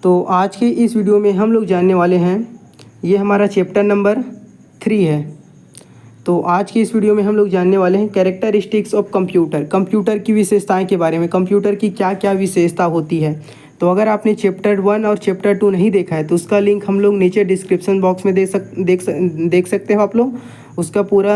तो आज के इस वीडियो में हम लोग जानने वाले हैं, ये हमारा चैप्टर नंबर 3 है। तो आज की इस वीडियो में हम लोग जानने वाले हैं कैरेक्टरिस्टिक्स ऑफ कंप्यूटर, कंप्यूटर की विशेषताएं के बारे में, कंप्यूटर की क्या क्या विशेषता होती है। तो अगर आपने चैप्टर 1 और चैप्टर 2 नहीं देखा है तो उसका लिंक हम लोग नीचे डिस्क्रिप्शन बॉक्स में देख सकते हो। आप लोग उसका पूरा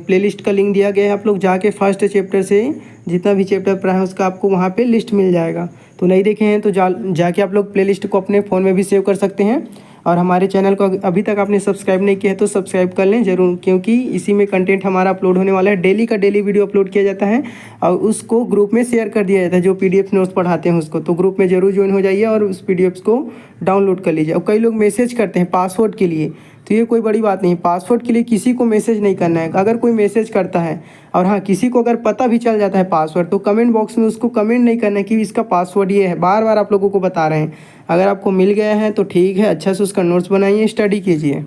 प्लेलिस्ट का लिंक दिया गया है, आप लोग जाके फर्स्ट चैप्टर से जितना भी चैप्टर पढ़ा है उसका आपको वहाँ पे लिस्ट मिल जाएगा। तो नहीं देखे हैं तो जाके आप लोग प्लेलिस्ट को अपने फ़ोन में भी सेव कर सकते हैं। और हमारे चैनल को अभी तक आपने सब्सक्राइब नहीं किया है तो सब्सक्राइब कर लें ज़रूर, क्योंकि इसी में कंटेंट हमारा अपलोड होने वाला है। डेली का डेली वीडियो अपलोड किया जाता है और उसको ग्रुप में शेयर कर दिया जाता है। जो PDF नोट्स पढ़ाते हैं उसको, तो ग्रुप में ज़रूर ज्वाइन हो जाइए और उस PDFs को डाउनलोड कर लीजिए। और कई लोग मैसेज करते हैं पासवर्ड के लिए, तो ये कोई बड़ी बात नहीं। पासवर्ड के लिए किसी को मैसेज नहीं करना है। अगर कोई मैसेज करता है और हाँ किसी को अगर पता भी चल जाता है पासवर्ड, तो कमेंट बॉक्स में उसको कमेंट नहीं करना है कि इसका पासवर्ड ये है। बार बार आप लोगों को बता रहे हैं। अगर आपको मिल गया है तो ठीक है, अच्छा से उसका नोट्स बनाइए, स्टडी कीजिए।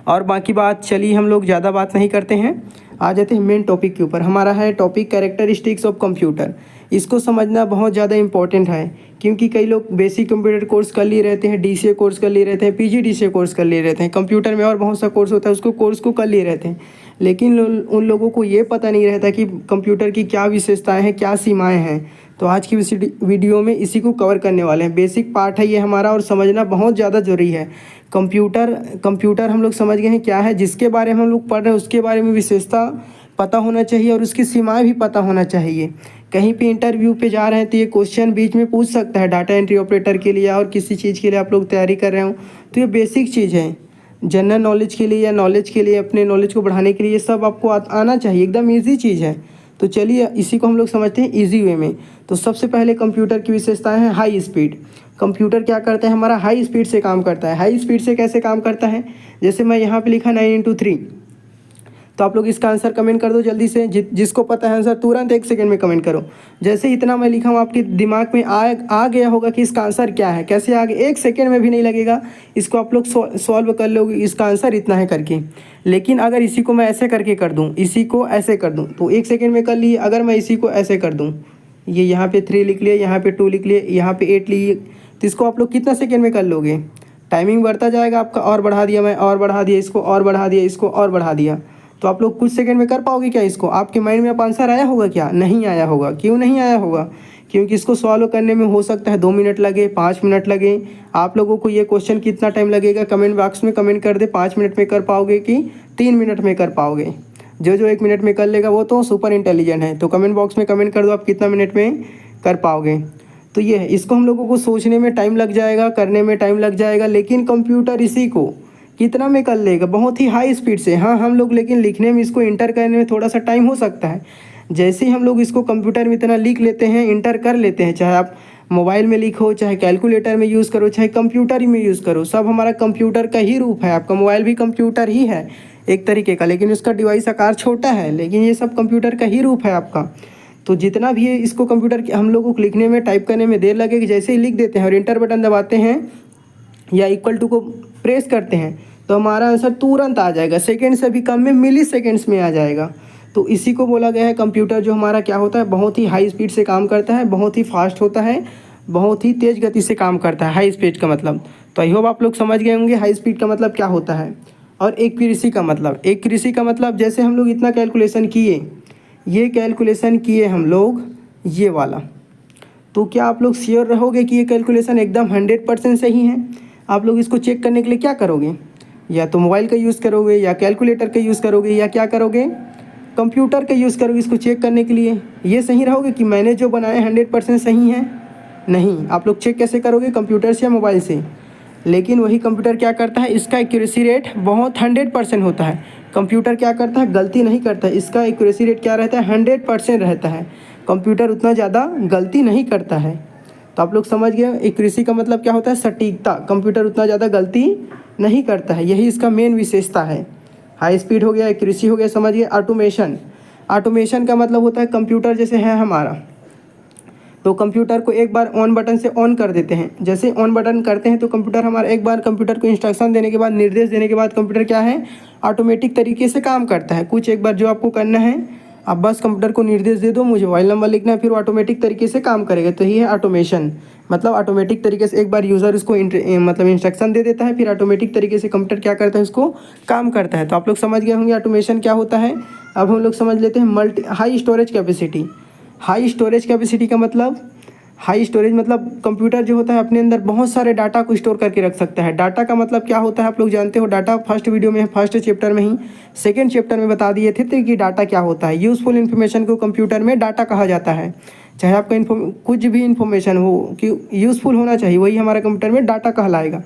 और बाकी बात चलिए, हम लोग ज़्यादा बात नहीं करते हैं, आ जाते हैं मेन टॉपिक के ऊपर। हमारा है टॉपिक कैरेक्टरिस्टिक्स ऑफ कंप्यूटर। इसको समझना बहुत ज़्यादा इंपॉर्टेंट है, क्योंकि कई लोग बेसिक कंप्यूटर कोर्स कर लिए रहते हैं, DCA कोर्स कर लिए रहते हैं, PGDCA कोर्स कर लिए रहते हैं। कंप्यूटर में और बहुत सा कोर्स होता है, उसको कोर्स को कर लिए रहते हैं, लेकिन उन लोगों को ये पता नहीं रहता कि कंप्यूटर की क्या विशेषताएँ हैं, क्या सीमाएँ हैं। तो आज की वीडियो में इसी को कवर करने वाले हैं। बेसिक पार्ट है ये हमारा और समझना बहुत ज़्यादा ज़रूरी है। कंप्यूटर हम लोग समझ गए हैं क्या है, जिसके बारे में हम लोग पढ़ रहे हैं उसके बारे में विशेषता पता होना चाहिए और उसकी सीमाएं भी पता होना चाहिए। कहीं पे इंटरव्यू पे जा रहे हैं तो ये क्वेश्चन बीच में पूछ सकता है, डाटा एंट्री ऑपरेटर के लिए और किसी चीज़ के लिए आप लोग तैयारी कर रहे हो, तो ये बेसिक चीज़ है। जनरल नॉलेज के लिए या नॉलेज के लिए, अपने नॉलेज को बढ़ाने के लिए ये सब आपको आना चाहिए, एकदम ईजी चीज़ है। तो चलिए इसी को हम लोग समझते हैं ईजी वे में। तो सबसे पहले कंप्यूटर की विशेषताएं हैं हाई स्पीड। कंप्यूटर क्या करता है, हमारा हाई स्पीड से काम करता है। हाई स्पीड से कैसे काम करता है, जैसे मैं यहाँ पे लिखा 9×3, तो आप लोग इसका आंसर कमेंट कर दो जल्दी से। जिसको पता है आंसर तुरंत 1 सेकंड में कमेंट करो। जैसे इतना मैं लिखा हूँ आपके दिमाग में आ गया होगा कि इसका आंसर क्या है, कैसे आ गया, 1 सेकंड में भी नहीं लगेगा। इसको आप लोग सॉल्व कर लोगे, इसका आंसर इतना है करके। लेकिन अगर इसी को मैं ऐसे करके कर दूँ, इसी को ऐसे कर दूँ, तो 1 सेकेंड में कर लिए। अगर मैं इसी को ऐसे कर दूँ, ये यहाँ पे 3 लिख लिए, यहाँ पे 2 लिख लिए, यहाँ पे 8 लिए, तो इसको आप लोग कितना सेकेंड में कर लोगे। टाइमिंग बढ़ता जाएगा आपका। और बढ़ा दिया मैं, और बढ़ा दिया इसको, और बढ़ा दिया इसको, और बढ़ा दिया, तो आप लोग कुछ सेकंड में कर पाओगे क्या इसको। आपके माइंड में अब आंसर आया होगा क्या, नहीं आया होगा। क्यों नहीं आया होगा, क्योंकि इसको सॉल्व करने में हो सकता है 2 मिनट लगे, 5 मिनट लगे। आप लोगों को ये क्वेश्चन कितना टाइम लगेगा कमेंट बॉक्स में कमेंट कर दे। 5 मिनट में कर पाओगे कि 3 मिनट में कर पाओगे। जो 1 मिनट में कर लेगा वो तो सुपर इंटेलिजेंट है। तो कमेंट बॉक्स में कमेंट कर दो आप कितना मिनट में कर पाओगे। तो ये है, इसको हम लोगों को सोचने में टाइम लग जाएगा, करने में टाइम लग जाएगा, लेकिन कंप्यूटर इसी को कितना में कर लेगा, बहुत ही हाई स्पीड से। हाँ हम लोग लेकिन लिखने में, इसको इंटर करने में थोड़ा सा टाइम हो सकता है। जैसे ही हम लोग इसको कंप्यूटर में इतना लिख लेते हैं, इंटर कर लेते हैं, चाहे आप मोबाइल में लिखो, चाहे कैलकुलेटर में यूज़ करो, चाहे कंप्यूटर ही में यूज़ करो, सब हमारा कंप्यूटर का ही रूप है। आपका मोबाइल भी कंप्यूटर ही है एक तरीके का, लेकिन उसका डिवाइस आकार छोटा है, लेकिन ये सब कंप्यूटर का ही रूप है आपका। तो जितना भी है इसको कंप्यूटर हम लोगों को लिखने में, टाइप करने में देर लगेगी। जैसे ही लिख देते हैं और इंटर बटन दबाते हैं या इक्वल टू को प्रेस करते हैं, तो हमारा आंसर तुरंत आ जाएगा। सेकंड से भी कम में, मिली सेकेंड्स में आ जाएगा। तो इसी को बोला गया है कंप्यूटर जो हमारा क्या होता है, बहुत ही हाई स्पीड से काम करता है, बहुत ही फास्ट होता है, बहुत ही तेज़ गति से काम करता है। हाई स्पीड का मतलब तो आई होप आप लोग समझ गए होंगे हाई स्पीड का मतलब क्या होता है। और एक्यूरेसी का मतलब जैसे हम लोग इतना कैलकुलेशन किए, ये कैलकुलेशन किए हम लोग ये वाला, तो क्या आप लोग श्योर रहोगे कि ये कैलकुलेशन एकदम 100% सही है। आप लोग इसको चेक करने के लिए क्या करोगे, या तो मोबाइल का यूज़ करोगे, या कैलकुलेटर का यूज़ करोगे, या क्या करोगे, कंप्यूटर का यूज़ करोगे इसको चेक करने के लिए। ये सही रहोगे कि मैंने जो बनाया 100% सही है, नहीं। आप लोग चेक कैसे करोगे, कंप्यूटर से या मोबाइल से। लेकिन वही कंप्यूटर क्या करता है, इसका एक्यूरेसी रेट बहुत 100% होता है। कंप्यूटर क्या करता है, गलती नहीं करता है। इसका एक्यूरेसी रेट क्या रहता है, 100% रहता है। कंप्यूटर उतना ज़्यादा गलती नहीं करता है। तो आप लोग समझ गए एक्यूरेसी का मतलब क्या होता है, सटीकता। कंप्यूटर उतना ज़्यादा गलती नहीं करता है, यही इसका मेन विशेषता है। हाई स्पीड हो गया, एक्यूरेसी हो गया, समझ गए। ऑटोमेशन का मतलब होता है कंप्यूटर जैसे है हमारा, तो कंप्यूटर को एक बार ऑन बटन से ऑन कर देते हैं। जैसे ऑन बटन करते हैं तो कंप्यूटर हमारा एक बार कंप्यूटर को इंस्ट्रक्शन देने के बाद, निर्देश देने के बाद कंप्यूटर क्या है, ऑटोमेटिक तरीके से काम करता है। कुछ एक बार जो आपको करना है अब बस कंप्यूटर को निर्देश दे दो मुझे मोबाइल नंबर लिखना है, फिर ऑटोमेटिक तरीके से काम करेगा। तो यही है ऑटोमेशन, मतलब ऑटोमेटिक तरीके से एक बार यूज़र उसको मतलब इंस्ट्रक्शन दे देता है, फिर ऑटोमेटिक तरीके से कंप्यूटर क्या करता है, उसको काम करता है। तो आप लोग समझ गए होंगे ऑटोमेशन क्या होता है। अब हम लोग समझ लेते हैं high storage capacity. High storage capacity का मतलब, हाई स्टोरेज मतलब कंप्यूटर जो होता है अपने अंदर बहुत सारे डाटा को स्टोर करके रख सकता है। डाटा का मतलब क्या होता है आप लोग जानते हो, डाटा फर्स्ट वीडियो में, फर्स्ट चैप्टर में ही, सेकंड चैप्टर में बता दिए थे कि डाटा क्या होता है। यूज़फुल इन्फॉर्मेशन को कंप्यूटर में डाटा कहा जाता है। चाहे आपका कुछ भी इन्फॉर्मेशन हो कि यूज़फुल होना चाहिए, वही हमारा कंप्यूटर में डाटा कहलाएगा।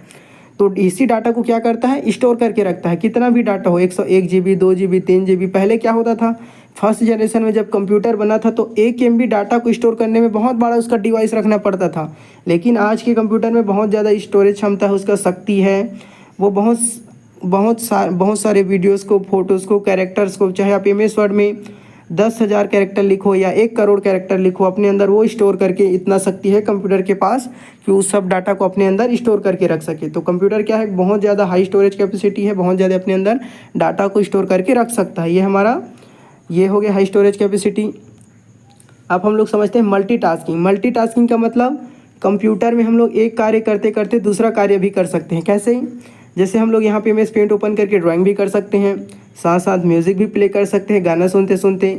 तो इसी डाटा को क्या करता है, स्टोर करके रखता है। कितना भी डाटा हो, 101 GB, 2 GB, 3 GB। पहले क्या होता था, फर्स्ट जनरेशन में जब कंप्यूटर बना था तो 1 MB डाटा को स्टोर करने में बहुत बड़ा उसका डिवाइस रखना पड़ता था। लेकिन आज के कंप्यूटर में बहुत ज़्यादा स्टोरेज क्षमता है, उसका शक्ति है। वो बहुत सारे वीडियोज़ को, फोटोज़ को, कैरेक्टर्स को, चाहे आप MS वर्ड में 10,000 कैरेक्टर लिखो या 1 करोड़ कैरेक्टर लिखो, अपने अंदर वो स्टोर करके, इतना शक्ति है कंप्यूटर के पास कि उस सब डाटा को अपने अंदर स्टोर करके रख सके। तो कंप्यूटर क्या है, बहुत ज़्यादा हाई स्टोरेज कैपेसिटी है, बहुत ज़्यादा अपने अंदर डाटा को स्टोर करके रख सकता है। ये हो गया हाई स्टोरेज कैपेसिटी। अब हम लोग समझते हैं मल्टीटास्किंग। मल्टीटास्किंग का मतलब कंप्यूटर में हम लोग एक कार्य करते करते दूसरा कार्य भी कर सकते हैं। कैसे? जैसे हम लोग यहाँ पे MS पेंट ओपन करके ड्राइंग भी कर सकते हैं, साथ साथ म्यूज़िक भी प्ले कर सकते हैं, गाना सुनते सुनते,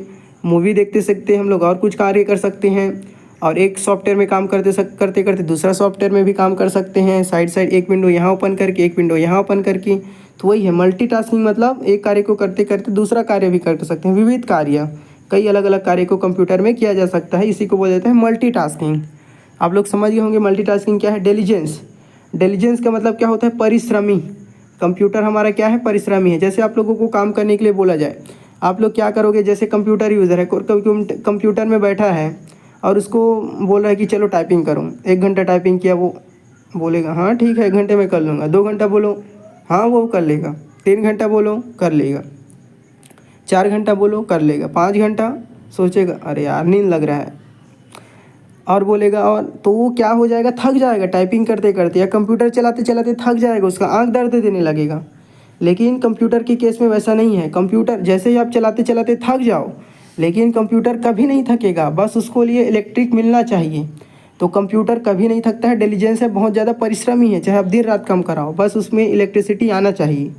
मूवी देखते सकते हैं हम लोग, और कुछ कार्य कर सकते हैं। और एक सॉफ्टवेयर में काम करते करते दूसरा सॉफ्टवेयर में भी काम कर सकते हैं, साइड एक विंडो यहाँ ओपन करके, एक विंडो यहाँ ओपन करके। तो वही है मल्टीटास्किंग, मतलब एक कार्य को करते करते दूसरा कार्य भी कर सकते हैं। विविध कार्य, कई अलग अलग कार्य को कंप्यूटर में किया जा सकता है, इसी को बोल देते हैं मल्टीटास्किंग। आप लोग समझ गए होंगे मल्टीटास्किंग क्या है। डिलीजेंस। डिलीजेंस का मतलब क्या होता है, परिश्रमी। कंप्यूटर हमारा क्या है, परिश्रमी है। जैसे आप लोगों को काम करने के लिए बोला जाए, आप लोग क्या करोगे, जैसे कंप्यूटर यूज़र है, कंप्यूटर में बैठा है और उसको बोल रहा है कि चलो टाइपिंग करो, 1 घंटा टाइपिंग किया, वो बोलेगा हाँ ठीक है 1 घंटे में कर लूँगा। 2 घंटा बोलो, हाँ वो कर लेगा। 3 घंटा बोलो, कर लेगा। 4 घंटा बोलो, कर लेगा। 5 घंटा सोचेगा, अरे यार नींद लग रहा है, और बोलेगा, और तो वो क्या हो जाएगा, थक जाएगा टाइपिंग करते करते, या कंप्यूटर चलाते चलाते थक जाएगा, उसका आंख दर्द देने लगेगा। लेकिन कंप्यूटर के केस में वैसा नहीं है। कंप्यूटर जैसे ही आप चलाते चलाते थक जाओ, लेकिन कंप्यूटर कभी नहीं थकेगा, बस उसको लिए इलेक्ट्रिक मिलना चाहिए। तो कंप्यूटर कभी नहीं थकता है। डिलीजेंस है, बहुत ज़्यादा परिश्रमी है, चाहे आप दिन रात काम कराओ, बस उसमें इलेक्ट्रिसिटी आना चाहिए।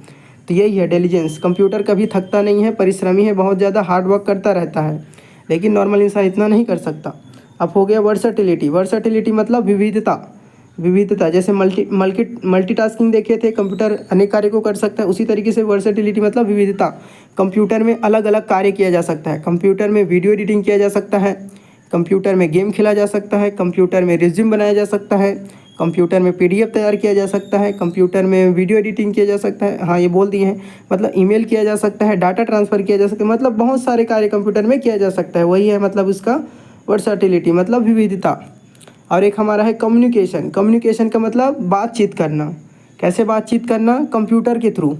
तो यही है डिलीजेंस। कंप्यूटर कभी थकता नहीं है, परिश्रमी है, बहुत ज़्यादा हार्ड वर्क करता रहता है, लेकिन नॉर्मल इंसान इतना नहीं कर सकता। अब हो गया वर्सटिलिटी। वर्सटिलिटी मतलब विविधता। विविधता, जैसे मल्टीटास्किंग देखे थे, कंप्यूटर अनेक कार्य को कर सकता है, उसी तरीके से वर्सटिलिटी मतलब विविधता। कंप्यूटर में अलग अलग कार्य किया जा सकता है। कंप्यूटर में वीडियो एडिटिंग किया जा सकता है, कंप्यूटर में गेम खेला जा सकता है, कंप्यूटर में रिज्यूम बनाया जा सकता है, कंप्यूटर में PDF तैयार किया जा सकता है, कंप्यूटर में वीडियो एडिटिंग किया जा सकता है, हाँ ये बोल दिए हैं, मतलब ईमेल किया जा सकता है, डाटा ट्रांसफ़र किया जा सकता है, मतलब बहुत सारे कार्य कंप्यूटर में किया जा सकता है। वही है मतलब उसका वर्सटिलिटी, मतलब विविधता। और एक हमारा है कम्युनिकेशन। कम्युनिकेशन का मतलब बातचीत करना। कैसे बातचीत करना, कंप्यूटर के थ्रू।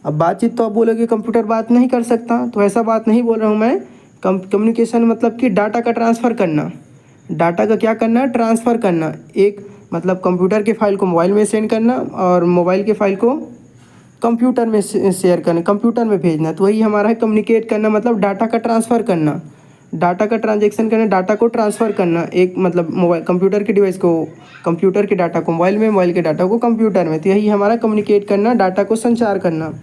अब बातचीत तो आप बोलोगे कंप्यूटर बात नहीं कर सकता, तो ऐसा बात नहीं बोल रहा हूँ मैं। कम्युनिकेशन मतलब कि डाटा का ट्रांसफ़र करना। डाटा का क्या करना, ट्रांसफ़र करना। एक मतलब कंप्यूटर के फाइल को मोबाइल में सेंड करना, और मोबाइल के फाइल को कंप्यूटर में शेयर करना, कंप्यूटर में भेजना। तो वही हमारा है कम्युनिकेट करना, मतलब डाटा का ट्रांसफ़र करना, डाटा का ट्रांजैक्शन करना, डाटा को ट्रांसफ़र करना। एक मतलब मोबाइल, कंप्यूटर के डिवाइस को, कंप्यूटर के डाटा को मोबाइल में, मोबाइल के डाटा को कंप्यूटर में। तो यही हमारा कम्युनिकेट करना, डाटा को संचार करना।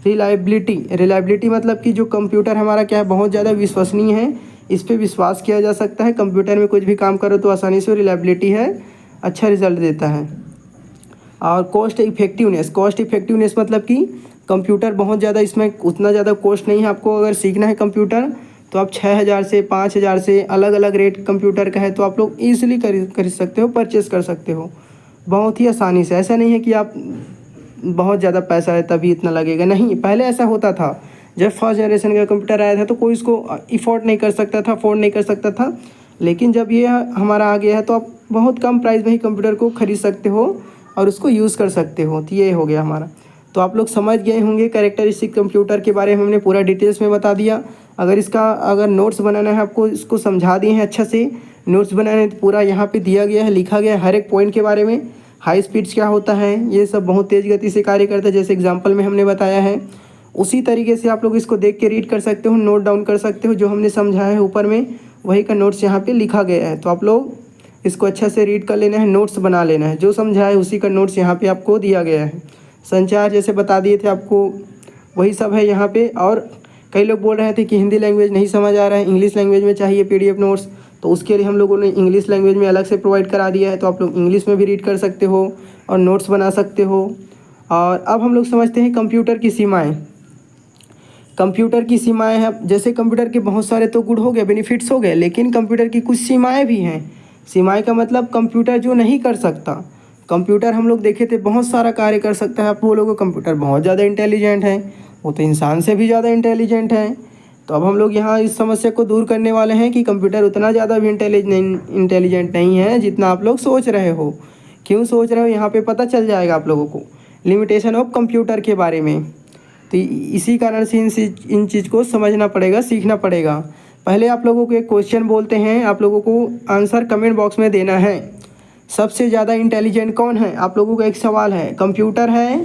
रिलायबिलिटी। रिलायबिलिटी मतलब कि जो कंप्यूटर हमारा क्या है, बहुत ज़्यादा विश्वसनीय है, इस पर विश्वास किया जा सकता है। कंप्यूटर में कुछ भी काम करो तो आसानी से, रिलायबिलिटी है, अच्छा रिजल्ट देता है। और कॉस्ट इफेक्टिवनेस। कॉस्ट इफेक्टिवनेस मतलब कि कंप्यूटर बहुत ज़्यादा, इसमें उतना ज़्यादा कॉस्ट नहीं है। आपको अगर सीखना है कंप्यूटर तो आप 6,000 से 5,000 से अलग अलग रेट कंप्यूटर का है, तो आप लोग ईजिली खरीद सकते हो, परचेस कर सकते हो बहुत ही आसानी से। ऐसा नहीं है कि आप बहुत ज़्यादा पैसा है तभी इतना लगेगा, नहीं। पहले ऐसा होता था, जब फर्स्ट जनरेशन का कंप्यूटर आया था तो कोई इसको अफोर्ड नहीं कर सकता था, अफोर्ड नहीं कर सकता था। लेकिन जब ये हमारा आ गया है तो आप बहुत कम प्राइस में ही कंप्यूटर को खरीद सकते हो और उसको यूज़ कर सकते हो। तो ये हो गया हमारा। तो आप लोग समझ गए होंगे कैरेक्टरिस्टिक कंप्यूटर के बारे में, हमने पूरा डिटेल्स में बता दिया। अगर नोट्स बनाना है आपको, इसको समझा दिए हैं अच्छा से। नोट्स बनाने तो पूरा यहाँ पे दिया गया है, लिखा गया है हर एक पॉइंट के बारे में। हाई स्पीड्स क्या होता है, ये सब बहुत तेज़ गति से कार्य करता है, जैसे एग्जांपल में हमने बताया है। उसी तरीके से आप लोग इसको देख के रीड कर सकते हो, नोट डाउन कर सकते हो। जो हमने समझाया है ऊपर में वही का नोट्स यहाँ पे लिखा गया है, तो आप लोग इसको अच्छे से रीड कर लेना है, नोट्स बना लेना है। जो समझाया है उसी का नोट्स यहाँ पे आपको दिया गया है। संचार जैसे बता दिए थे आपको, वही सब है यहाँ पे। और कई लोग बोल रहे थे कि हिंदी लैंग्वेज नहीं समझ आ रहा है, इंग्लिश लैंग्वेज में चाहिए PDF नोट्स, तो उसके लिए हम लोगों ने इंग्लिश लैंग्वेज में अलग से प्रोवाइड करा दिया है। तो आप लोग इंग्लिश में भी रीड कर सकते हो और नोट्स बना सकते हो। और अब हम लोग समझते हैं कंप्यूटर की सीमाएँ। कंप्यूटर की सीमाएँ हैं, जैसे कंप्यूटर के बहुत सारे तो गुड हो गए, बेनिफिट्स हो गए, लेकिन कंप्यूटर की कुछ सीमाएँ भी हैं। सीमाएँ का मतलब कंप्यूटर जो नहीं कर सकता। कंप्यूटर हम लोग देखे थे बहुत सारा कार्य कर सकता है। आप बोलोगे कंप्यूटर बहुत ज़्यादा इंटेलिजेंट है, वो तो इंसान से भी ज़्यादा इंटेलिजेंट है। तो अब हम लोग यहाँ इस समस्या को दूर करने वाले हैं कि कंप्यूटर उतना ज़्यादा भी इंटेलिजेंट नहीं है जितना आप लोग सोच रहे हो। क्यों सोच रहे हो, यहाँ पे पता चल जाएगा आप लोगों को लिमिटेशन ऑफ कंप्यूटर के बारे में। तो इसी कारण से इन चीज़ को समझना पड़ेगा, सीखना पड़ेगा। पहले आप लोगों को एक क्वेश्चन बोलते हैं, आप लोगों को आंसर कमेंट बॉक्स में देना है। सबसे ज़्यादा इंटेलिजेंट कौन है? आप लोगों का एक सवाल है, कंप्यूटर है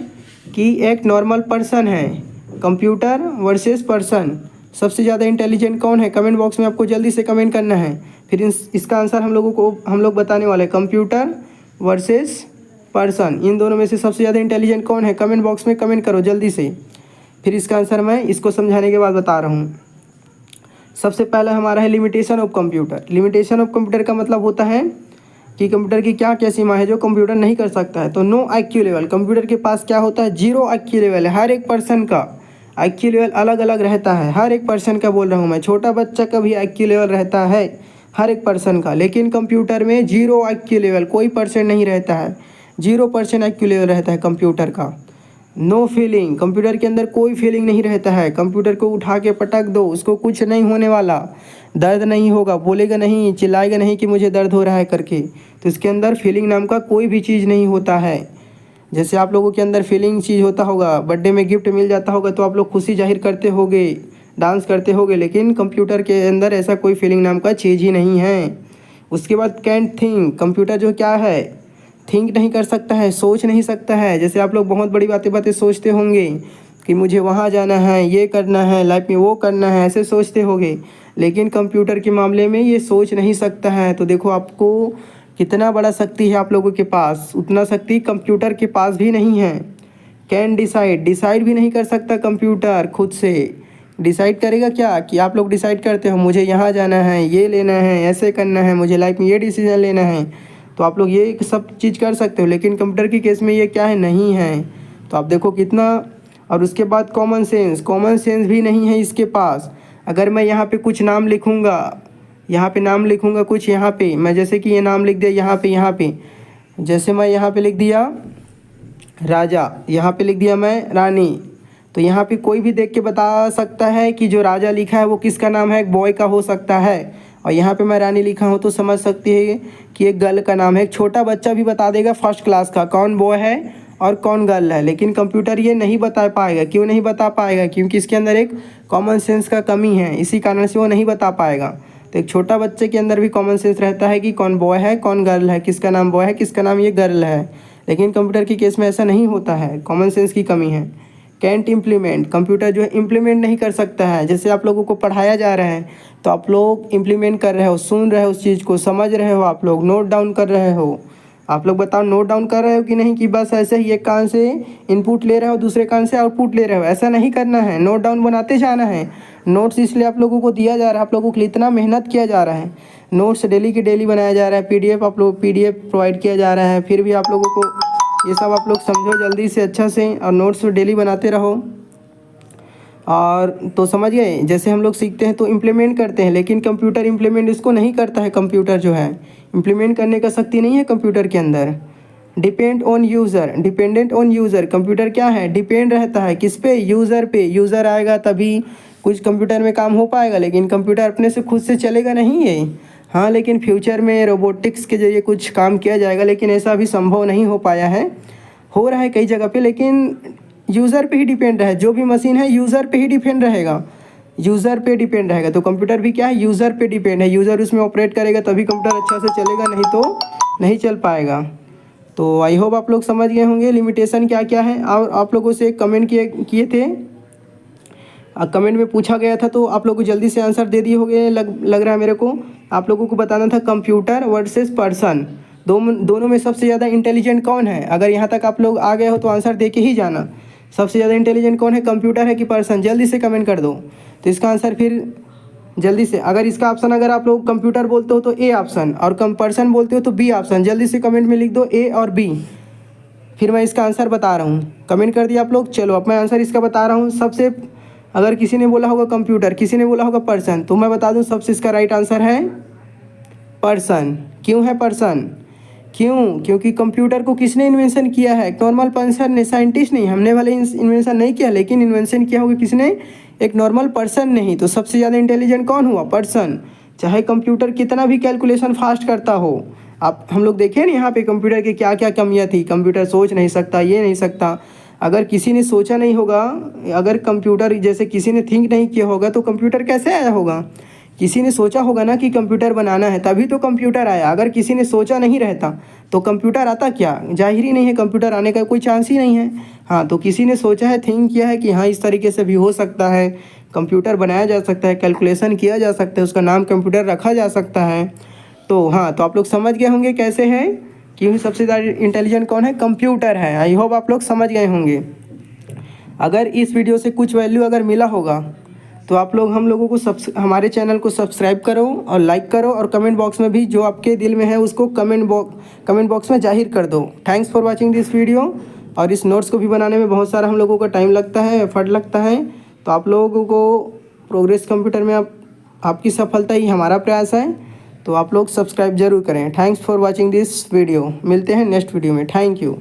कि एक नॉर्मल पर्सन है? कंप्यूटर वर्सेस पर्सन, सबसे ज़्यादा इंटेलिजेंट कौन है? कमेंट बॉक्स में आपको जल्दी से कमेंट करना है। फिर इसका आंसर हम लोग बताने वाले, कंप्यूटर वर्सेस पर्सन, इन दोनों में से सबसे ज़्यादा इंटेलिजेंट कौन है? कमेंट बॉक्स में कमेंट करो जल्दी से। फिर इसका आंसर मैं इसको समझाने के बाद बता रहा हूँ। सबसे पहला हमारा है limitation of computer. Limitation of computer का मतलब होता है कि कंप्यूटर की क्या क्या सीमा है जो कंप्यूटर नहीं कर सकता है। तो नो IQ लेवल, कंप्यूटर के पास क्या होता है? 0 IQ लेवल है। हर एक पर्सन का IQ लेवल अलग अलग रहता है, हर एक पर्सन का बोल रहा हूँ मैं। छोटा बच्चा का भी IQ लेवल रहता है हर एक पर्सन का, लेकिन कंप्यूटर में 0 IQ लेवल, कोई पर्सन नहीं रहता है, 0% IQ लेवल रहता है कंप्यूटर का। नो फीलिंग, कंप्यूटर के अंदर कोई फीलिंग नहीं रहता है। कंप्यूटर को उठा के पटक दो, उसको कुछ नहीं होने वाला, दर्द नहीं होगा, बोलेगा नहीं, चिल्लाएगा नहीं कि मुझे दर्द हो रहा है करके। तो इसके अंदर फीलिंग नाम का कोई भी चीज़ नहीं होता है। जैसे आप लोगों के अंदर फीलिंग चीज़ होता होगा, बर्थडे में गिफ्ट मिल जाता होगा तो आप लोग खुशी जाहिर करते होगे, डांस करते होगे, लेकिन कंप्यूटर के अंदर ऐसा कोई फीलिंग नाम का चीज़ ही नहीं है। उसके बाद कैंट थिंक, कंप्यूटर जो क्या है, थिंक नहीं कर सकता है, सोच नहीं सकता है। जैसे आप लोग बहुत बड़ी बातें सोचते होंगे कि मुझे वहाँ जाना है, ये करना है, लाइफ में वो करना है, ऐसे सोचते होंगे, लेकिन कंप्यूटर के मामले में ये सोच नहीं सकता है। तो देखो आपको कितना बड़ा शक्ति है आप लोगों के पास, उतना शक्ति कंप्यूटर के पास भी नहीं है। कैन डिसाइड, डिसाइड भी नहीं कर सकता कंप्यूटर खुद से। डिसाइड करेगा क्या कि आप लोग डिसाइड करते हो मुझे यहाँ जाना है, ये लेना है, ऐसे करना है, मुझे लाइफ में ये डिसीजन लेना है, तो आप लोग ये सब चीज़ कर सकते हो, लेकिन कंप्यूटर की केस में ये क्या है, नहीं है। तो आप देखो कितना। और उसके बाद कॉमन सेंस, कॉमन सेंस भी नहीं है इसके पास। अगर मैं यहाँ पे कुछ नाम लिखूँगा, यहाँ पे नाम लिखूँगा कुछ, यहाँ पे मैं जैसे कि ये नाम लिख दिया, यहाँ पे जैसे मैं यहाँ पे लिख दिया राजा, यहाँ पे लिख दिया मैं रानी, तो यहाँ पे कोई भी देख के बता सकता है कि जो राजा लिखा है वो किसका नाम है, एक बॉय का हो सकता है। और यहाँ पे मैं रानी लिखा हूँ तो समझ सकती है कि एक गर्ल का नाम है। एक छोटा बच्चा भी बता देगा फर्स्ट क्लास का कौन बॉय है और कौन गर्ल है, लेकिन कंप्यूटर ये नहीं बता पाएगा। क्यों नहीं बता पाएगा? क्योंकि इसके अंदर एक कॉमन सेंस का कमी है, इसी कारण से वो नहीं बता पाएगा। तो एक छोटा बच्चे के अंदर भी कॉमन सेंस रहता है कि कौन बॉय है, कौन गर्ल है, किसका नाम बॉय है, किसका नाम ये गर्ल है, लेकिन कंप्यूटर की केस में ऐसा नहीं होता है, कॉमन सेंस की कमी है। कैंट इम्प्लीमेंट, कंप्यूटर जो है इम्प्लीमेंट नहीं कर सकता है। जैसे आप लोगों को पढ़ाया जा रहा है तो आप लोग इम्प्लीमेंट कर रहे हो, सुन रहे हो, उस चीज़ को समझ रहे हो, आप लोग नोट डाउन कर रहे हो। आप लोग बताओ नोट डाउन कर रहे हो कि नहीं, कि बस ऐसे ही एक कान से इनपुट ले रहे हो, दूसरे कान से आउटपुट ले रहे हो? ऐसा नहीं करना है, नोट डाउन बनाते जाना है। नोट्स इसलिए आप लोगों को दिया जा रहा है, आप लोगों के लिए इतना मेहनत किया जा रहा है, नोट्स डेली के डेली बनाया जा रहा है, PDF आप लोग PDF प्रोवाइड किया जा रहा है, फिर भी आप लोगों को ये सब आप लोग समझो जल्दी से अच्छा से, और नोट्स डेली बनाते रहो। और तो समझ गए, जैसे हम लोग सीखते हैं तो इम्प्लीमेंट करते हैं, लेकिन कंप्यूटर इम्प्लीमेंट इसको नहीं करता है। कंप्यूटर जो है इम्प्लीमेंट करने का शक्ति नहीं है कंप्यूटर के अंदर। Depend on user, dependent on user, computer क्या है, डिपेंड रहता है किस पे, यूज़र पे। यूज़र आएगा तभी कुछ कंप्यूटर में काम हो पाएगा, लेकिन कंप्यूटर अपने से खुद से चलेगा नहीं है। हाँ, लेकिन फ्यूचर में रोबोटिक्स के जरिए कुछ काम किया जाएगा, लेकिन ऐसा अभी संभव नहीं हो पाया है। हो रहा है कई जगह पे, लेकिन यूज़र पे ही डिपेंड है। जो भी मशीन है यूज़र पे ही डिपेंड रहेगा, यूज़र पे डिपेंड रहेगा। तो कंप्यूटर भी क्या है, यूज़र पे डिपेंड है। यूज़र उसमें ऑपरेट करेगा तभी कंप्यूटर अच्छा से चलेगा, नहीं तो नहीं चल पाएगा। तो आई होप आप लोग समझ गए होंगे लिमिटेशन क्या क्या है। और आप लोगों से कमेंट किए थे कमेंट में पूछा गया था, तो आप लोग को जल्दी से आंसर दे दिए होंगे लग रहा है मेरे को। आप लोगों को बताना था कंप्यूटर वर्सेस पर्सन, दोनों में सबसे ज़्यादा इंटेलिजेंट कौन है। अगर यहाँ तक आप लोग आ गए हो तो आंसर दे के ही जाना, सबसे ज़्यादा इंटेलिजेंट कौन है, कंप्यूटर है कि पर्सन, जल्दी से कमेंट कर दो। तो इसका आंसर फिर जल्दी से, अगर इसका ऑप्शन अगर आप लोग कंप्यूटर बोलते हो तो ए ऑप्शन, और पर्सन बोलते हो तो बी ऑप्शन, जल्दी से कमेंट में लिख दो ए और बी। फिर मैं इसका आंसर बता रहा हूँ। कमेंट कर दिया आप लोग। चलो अब मैं आंसर इसका बता रहा हूँ। सबसे, अगर किसी ने बोला होगा कंप्यूटर, किसी ने बोला होगा पर्सन, तो मैं बता दूँ सबसे इसका राइट आंसर है पर्सन। क्यों है पर्सन? क्यों? क्योंकि कंप्यूटर को किसने इन्वेंशन किया है? नॉर्मल पर्सन ने, साइंटिस्ट नहीं, हमने वाले इन्वेंशन नहीं किया, लेकिन इन्वेंशन किया होगा किसने? एक नॉर्मल पर्सन नहीं। तो सबसे ज़्यादा इंटेलिजेंट कौन हुआ? पर्सन। चाहे कंप्यूटर कितना भी कैलकुलेशन फास्ट करता हो, आप हम लोग देखें ना यहाँ पे कंप्यूटर की क्या क्या कमियाँ थी। कंप्यूटर सोच नहीं सकता, ये नहीं सकता। अगर किसी ने सोचा नहीं होगा, अगर कंप्यूटर जैसे किसी ने थिंक नहीं किया होगा, तो कंप्यूटर कैसे आया होगा? किसी ने सोचा होगा ना कि कंप्यूटर बनाना है, तभी तो कंप्यूटर आया। अगर किसी ने सोचा नहीं रहता तो कंप्यूटर आता क्या? जाहिर ही नहीं है, कंप्यूटर आने का कोई चांस ही नहीं है। हाँ, तो किसी ने सोचा है, थिंक किया है कि हाँ इस तरीके से भी हो सकता है, कंप्यूटर बनाया जा सकता है, कैलकुलेशन किया जा सकता है, उसका नाम कंप्यूटर रखा जा सकता है। तो हाँ, तो आप लोग समझ गए होंगे कैसे है, क्योंकि सबसे ज़्यादा इंटेलिजेंट कौन है? कंप्यूटर है। आई होप आप लोग समझ गए होंगे। अगर इस वीडियो से कुछ वैल्यू अगर मिला होगा तो आप लोग हम लोगों को हमारे चैनल को सब्सक्राइब करो और लाइक करो, और कमेंट बॉक्स में भी जो आपके दिल में है उसको कमेंट बॉक्स में जाहिर कर दो। Thanks for watching this video. और इस नोट्स को भी बनाने में बहुत सारा हम लोगों का टाइम लगता है, एफर्ट लगता है। तो आप लोगों को प्रोग्रेस कंप्यूटर में आपकी सफलता ही हमारा प्रयास है। तो आप लोग सब्सक्राइब जरूर करें। Thanks for watching this video. मिलते हैं नेक्स्ट वीडियो में। Thank you.